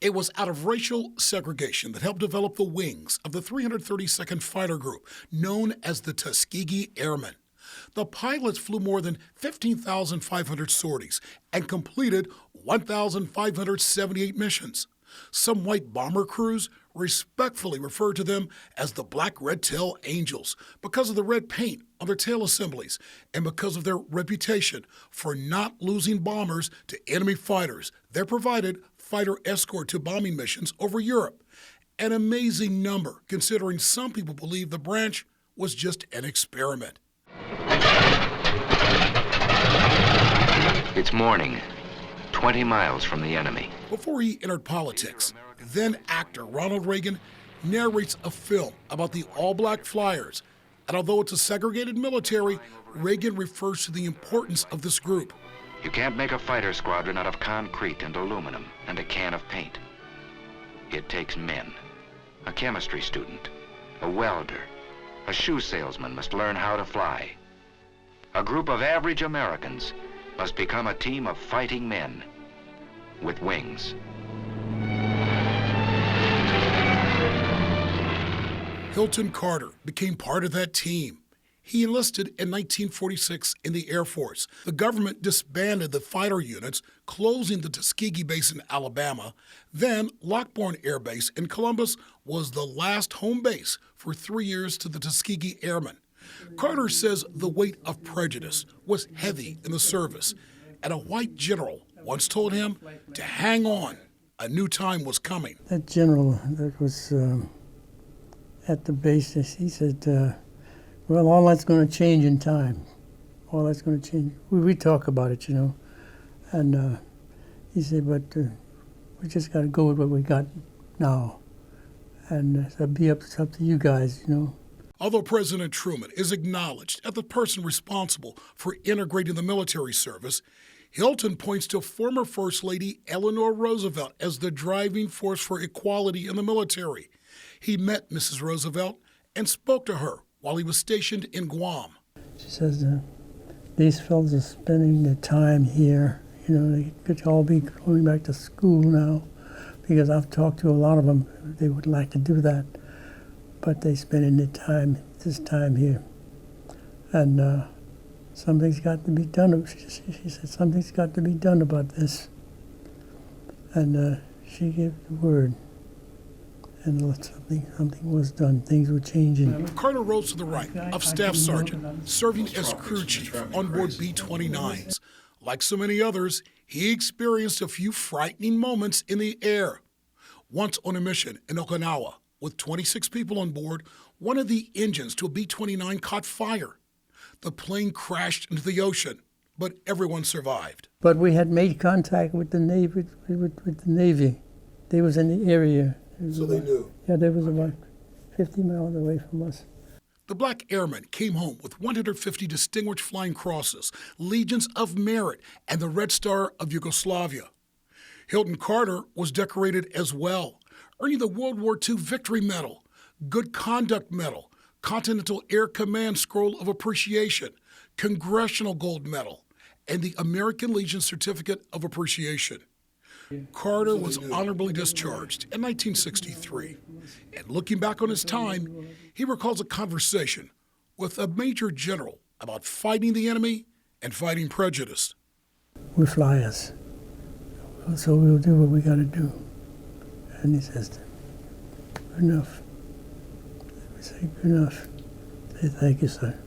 It was out of racial segregation that helped develop the wings of the 332nd Fighter Group, known as the Tuskegee Airmen. The pilots flew more than 15,500 sorties and completed 1,578 missions. Some white bomber crews respectfully referred to them as the Black Red-Tail Angels because of the red paint on their tail assemblies and because of their reputation for not losing bombers to enemy fighters. They provided fighter escort to bombing missions over Europe. An amazing number, considering some people believe the branch was just an experiment. It's morning, 20 miles from the enemy. Before he entered politics, then actor Ronald Reagan narrates a film about the all-black flyers. And although it's a segregated military, Reagan refers to the importance of this group. You can't make a fighter squadron out of concrete and aluminum and a can of paint. It takes men. A chemistry student, a welder, a shoe salesman must learn how to fly. A group of average Americans must become a team of fighting men with wings. Hilton Carter became part of that team. He enlisted in 1946 in the Air Force. The government disbanded the fighter units, closing the Tuskegee base in Alabama. Then Lockbourne Air Base in Columbus was the last home base for 3 years to the Tuskegee Airmen. Carter says the weight of prejudice was heavy in the service, and a white general once told him to hang on. A new time was coming. That general that was at the base, he said, well, all that's going to change in time. All that's going to change. We talk about it, you know. And he said, but we just got to go with what we got now. And it's up to you guys, you know. Although President Truman is acknowledged as the person responsible for integrating the military service, Hilton points to former First Lady Eleanor Roosevelt as the driving force for equality in the military. He met Mrs. Roosevelt and spoke to her while he was stationed in Guam. She says, these fellows are spending their time here. You know, they could all be going back to school now, because I've talked to a lot of them. They would like to do that, but they spending their time, this time here. And something's got to be done. She said, something's got to be done about this. And she gave the word. And something was done. Things were changing. Carter rose to the rank of staff sergeant, serving as crew chief on board B-29s. Like so many others, he experienced a few frightening moments in the air. Once on a mission in Okinawa, with 26 people on board, one of the engines to a B-29 caught fire. The plane crashed into the ocean, but everyone survived. But we had made contact with the Navy. With the Navy. They was in the area. So they knew? Yeah, they was about 50 miles away from us. The Black Airmen came home with 150 Distinguished Flying Crosses, Legions of Merit, and the Red Star of Yugoslavia. Hilton Carter was decorated as well, earning the World War II Victory Medal, Good Conduct Medal, Continental Air Command Scroll of Appreciation, Congressional Gold Medal, and the American Legion Certificate of Appreciation. Carter was honorably discharged in 1963, and looking back on his time, he recalls a conversation with a major general about fighting the enemy and fighting prejudice. We're flyers, so we'll do what we got to do. And he says, good enough. We say, good enough. Say, thank you, sir.